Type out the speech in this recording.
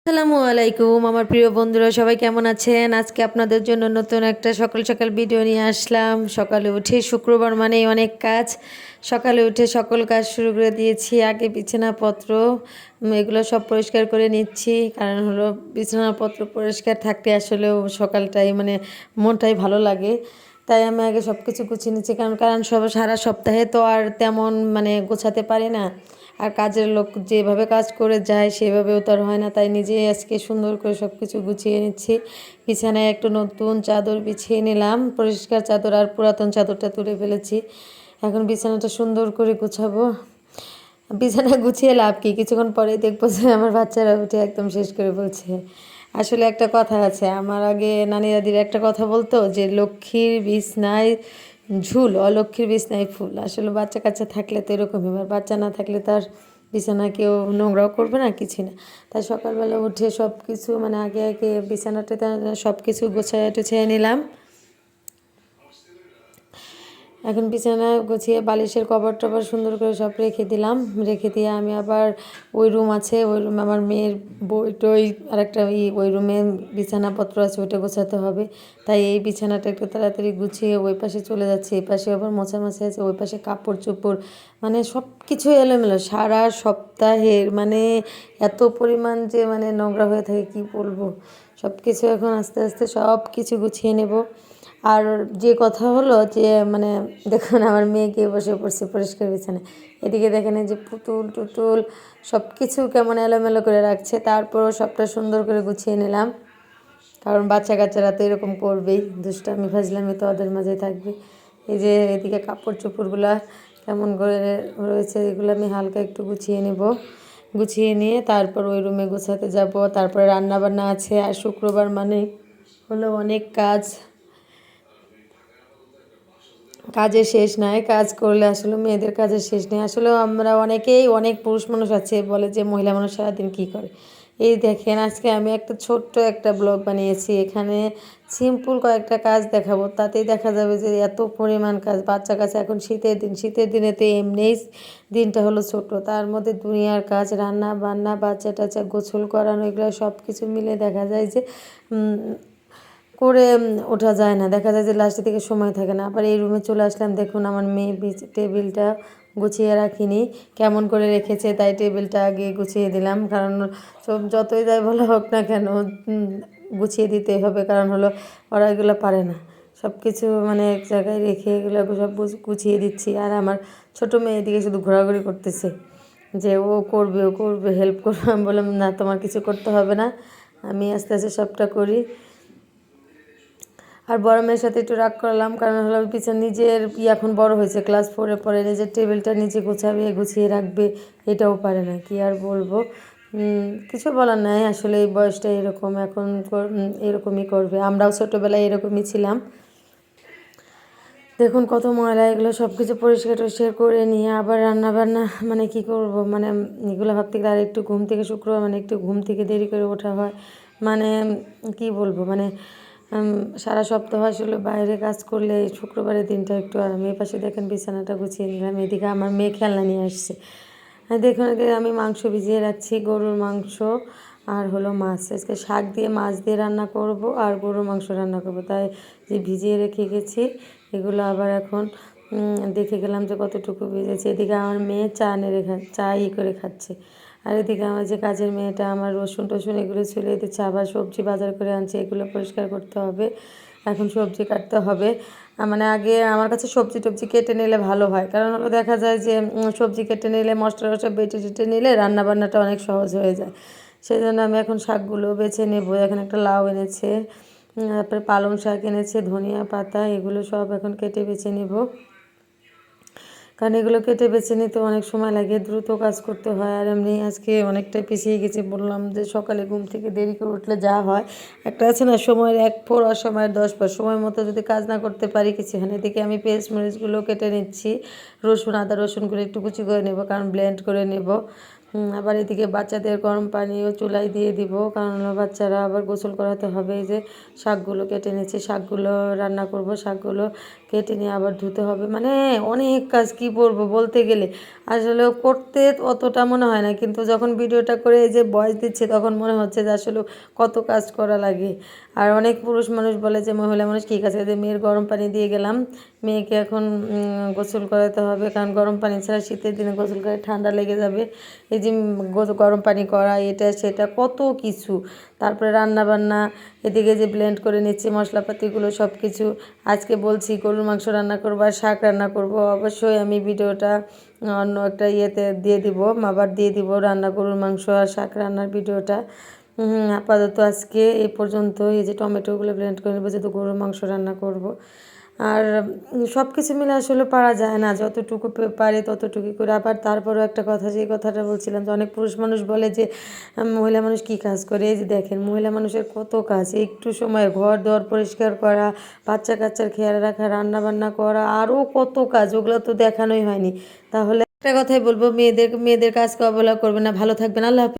আসসালামু আলাইকুম আমার প্রিয় বন্ধুরা, সবাই কেমন আছেন? আজকে আপনাদের জন্য নতুন একটা সকাল সকাল ভিডিও নিয়ে আসলাম। সকালে উঠে শুক্রবার মানেই অনেক কাজ। সকালে উঠে সকল কাজ শুরু করে দিয়েছি। আগে বিছানাপত্র এগুলো সব পরিষ্কার করে নিচ্ছি, কারণ হলো বিছানাপত্র পরিষ্কার থাকতে আসলেও সকালটাই মনটাই ভালো লাগে। তাই আমি আগে সব কিছু গুছিয়ে নিচ্ছি, কারণ কারণ সব সারা সপ্তাহে তো আর তেমন গোছাতে পারি না। আর কাজের লোক যেভাবে কাজ করে যায় সেভাবেও তো আর হয় না, তাই নিজেই আজকে সুন্দর করে সব কিছু গুছিয়ে নিচ্ছি। বিছানায় একটু নতুন চাদর বিছিয়ে নিলাম, পরিষ্কার চাদর আর পুরাতন চাদরটা তুলে ফেলেছি। এখন বিছানাটা সুন্দর করে গুছাবো। বিছানা গুছিয়ে লাভ কি, কিছুক্ষণ পরেই দেখবো যে আমার বাচ্চারা উঠে একদম শেষ করে বলছে। আসলে একটা কথা আছে, আমার আগে নানি দাদির একটা কথা বলতো যে লক্ষ্মীর বিছনায় ঝুল, অলক্ষ্মীর বিছনায় ফুল। আসলে বাচ্চা কাচ্চা থাকলে তো এরকমই, এবার বাচ্চা না থাকলে তার বিছানা কেউ নোংরাও করবে না, কিছু না। তাই সকালবেলা উঠে সব কিছু আগে আগে বিছানাটাতে সব কিছু গোছায় টুছিয়ে নিলাম। এখন বিছানা গুছিয়ে বালিশের কভার টভার সুন্দর করে সব রেখে দিলাম। রেখে দিয়ে আমি আবার ওই রুম আছে, ওই রুমে আমার মেয়ের বই টই আর একটা ওই রুমে বিছানাপত্র আছে, ওইটা গোছাতে হবে। তাই এই বিছানাটা একটু তাড়াতাড়ি গুছিয়ে ওই পাশে চলে যাচ্ছে। এই পাশে আবার মোছামাছি আছে, ওই পাশে কাপড় চোপড়, সব কিছু এলোমেলো। সারা সপ্তাহের এত পরিমাণ যে নোংরা হয়ে থাকে কি বলবো। সব কিছু এখন আস্তে আস্তে সব কিছু গুছিয়ে নেব। আর যে কথা হলো যে দেখুন আমার মেয়ে গিয়ে বসে পড়ছে পরিষ্কার বিছানায়। এদিকে দেখেন এই যে পুতুল টুতুল সব কিছু কেমন এলোমেলো করে রাখছে, তারপরও সবটা সুন্দর করে গুছিয়ে নিলাম। কারণ বাচ্চা কাচ্চারা তো এরকম করবেই, দুষ্টামি ফাজলামি তো ওদের মাঝেই থাকবে। এই যে এদিকে কাপড় চোপড়গুলা কেমন করে রয়েছে, এগুলো আমি হালকা একটু গুছিয়ে নেব। গুছিয়ে নিয়ে তারপর ওই রুমে গোছাতে যাব। তারপরে রান্না বান্না আছে, আর শুক্রবার হলো অনেক কাজ। কাজের শেষ নাই, কাজ করলে আসলে মেয়েদের কাজের শেষ নেই। আসলে আমরা অনেকেই, অনেক পুরুষ মানুষ আছে বলে যে মহিলা মানুষ সারাদিন কী করে। এই দেখেন আজকে আমি একটা ছোট্ট একটা ব্লগ বানিয়েছি, এখানে সিম্পল কয়েকটা কাজ দেখাবো, তাতেই দেখা যাবে যে এত পরিমাণ কাজ। বাচ্চা কাছে এখন শীতের দিন, শীতের দিনেতে এমনিই দিনটা হলো ছোট, তার মধ্যে দুনিয়ার কাজ, রান্না বান্না, বাচ্চা টাচ্চা গোসল করানো, এগুলো সব কিছু মিলে দেখা যায় যে করে ওঠা যায় না, দেখা যায় যে লাস্টের দিকে সময় থাকে না। আবার এই রুমে চলে আসলাম, দেখুন আমার মেয়ে টেবিলটা গুছিয়ে রাখিনি, কেমন করে রেখেছে, তাই টেবিলটা আগে গুছিয়ে দিলাম। কারণ সব যতই যাই বলা হোক না কেন গুছিয়ে দিতেই হবে, কারণ হলো ওরা এগুলো পারে না। সব কিছু এক জায়গায় রেখে এগুলো সব গুছিয়ে দিচ্ছি। আর আমার ছোটো মেয়ে এদিকে শুধু ঘোরাঘুরি করতেছে যে ও করবে, ও করবে, হেল্প করবে। আমি বললাম না, তোমার কিছু করতে হবে না, আমি আস্তে আস্তে সবটা করি। আর বড় মেয়ের সাথে একটু রাগ করলাম, কারণ হলো পিছনে নিজের এখন বড় হয়েছে, ক্লাস 4-এ পড়ে, নিজের টেবিলটা নিজে গোছাবে, গুছিয়ে রাখবে, এটাও পারে না। কি আর বলবো, কিছু বলার নাই। আসলে এই বয়সটা এরকম, এখন এরকমই করবে। আমরাও ছোটোবেলায় এরকমই ছিলাম। দেখুন কত ময়লা, এগুলো সব কিছু পরিষ্কার টরিষ্কার করে নিয়ে আবার রান্নাবান্না কী করবো, এগুলো ভাবতে গেলে আর একটু ঘুম থেকে শুক্রবার একটু ঘুম থেকে দেরি করে ওঠা হয়। কি বলবো, সারা সপ্তাহ আসলে বাইরে কাজ করলে শুক্রবারের দিনটা একটু আরাম। এই পাশে দেখেন বিছানাটা গুছিয়ে নিলাম, এদিকে আমার মেয়ে খেলনা নিয়ে আসছে। দেখুন এদিকে আমি মাংস ভিজিয়ে রাখছি, গরুর মাংস আর হলো মাছ। আজকে শাক দিয়ে মাছ দিয়ে রান্না করব আর গরুর মাংস রান্না করব, তাই যে ভিজিয়ে রেখে গেছি এগুলো আবার এখন দেখে গেলাম যে কতটুকু ভিজেছে। এদিকে আমার মেয়ে চা করে খাচ্ছে। আর এদিকে আমার যে কাজের মেয়েটা আমার রসুন টসুন এগুলো ছুলে দিচ্ছে, আবার সবজি বাজার করে আনছে, এগুলো পরিষ্কার করতে হবে। এখন সবজি কাটতে হবে। আগে আমার কাছে সবজি টবজি কেটে নিলে ভালো হয়, কারণ হলো দেখা যায় যে সবজি কেটে নিলে মশলা টশলা বেটে টেটে নিলে রান্নাবান্নাটা অনেক সহজ হয়ে যায়। সেই জন্য আমি এখন শাকগুলো বেছে নেব। এখন একটা লাউ এনেছে, তারপরে পালং শাক এনেছে, ধনিয়া পাতা, এগুলো সব এখন কেটে বেছে নেব। কারণ এগুলো কেটে বেছে নিতে অনেক সময় লাগে, দ্রুত কাজ করতে হয়। আর এমনি আজকে অনেকটাই পিছিয়ে গেছি, বললাম যে সকালে ঘুম থেকে দেরি করে উঠলে যা হয়, একটা আছে না সময়ের 1 আর সময়ের 10 সময় মতো যদি কাজ না করতে পারি কিছু হয় না। এদিকে আমি পেঁয়াজ মরিচগুলো কেটে নিচ্ছি, রসুন আদা রসুনগুলো একটু কুচি করে নেব, কারণ ব্লেন্ড করে নেব। আবার এদিকে বাচ্চাদের গরম পানিও চুলায় দিয়ে দিব, কারণ বাচ্চারা আবার গোসল করাতে হবে। এই যে শাকগুলো কেটে নিচ্ছি, শাকগুলো রান্না করব। শাকগুলো কেটে নিয়ে আবার ধুতে হবে, মানে অনেক কাজ, কি বলবো বলতে গেলে আসলে করতে অতটা মনে হয় না, কিন্তু যখন ভিডিওটা করে এই যে ভয়েস দিচ্ছে তখন মনে হচ্ছে যে আসলে কত কাজ করা লাগে। আর অনেক পুরুষ মানুষ বলে যে মহিলা মানুষ কী কাজ করে, মেয়ের গরম পানি দিয়ে গেলাম, মেয়েকে এখন গোসল করাতে হবে, কারণ গরম পানি ছাড়া শীতের দিনে গোসল করে ঠান্ডা লেগে যাবে। এই যে গরম পানি করা, এটা সেটা কত কিছু, তারপরে রান্না বান্না, এদিকে যে ব্লেন্ড করে নিচ্ছি মশলাপাতিগুলো সব কিছু। আজকে বলছি গরুর মাংস রান্না করবো আর শাক রান্না করব, অবশ্যই আমি ভিডিওটা অন্য একটা ইয়েতে দিয়ে দিব, আবার দিয়ে দিব রান্না গরুর মাংস আর শাক রান্নার ভিডিওটা। আপাতত আজকে এই পর্যন্ত। এই যে টমেটোগুলো ব্লেন্ড করে নেবো, যেহেতু গরুর মাংস রান্না করব। আর সব কিছু মিলে আসলে পারা যায় না, যতটুকু পারে ততটুকুই করে। আবার তারপরেও একটা কথা, যে কথাটা বলছিলাম, যে অনেক পুরুষ মানুষ বলে যে মহিলা মানুষ কী কাজ করে। এই যে দেখেন মহিলা মানুষের কত কাজ, একটু সময় ঘর দর পরিষ্কার করা, বাচ্চা কাচ্চার খেয়াল রাখা, রান্না বান্না করা, আরও কত কাজ, ওগুলো তো দেখানোই হয়নি। তাহলে একটা কথাই বলবো, মেয়েদের কাজকে অবহেলা করবে না। ভালো থাকবেন, আল্লাহ হাফেজ।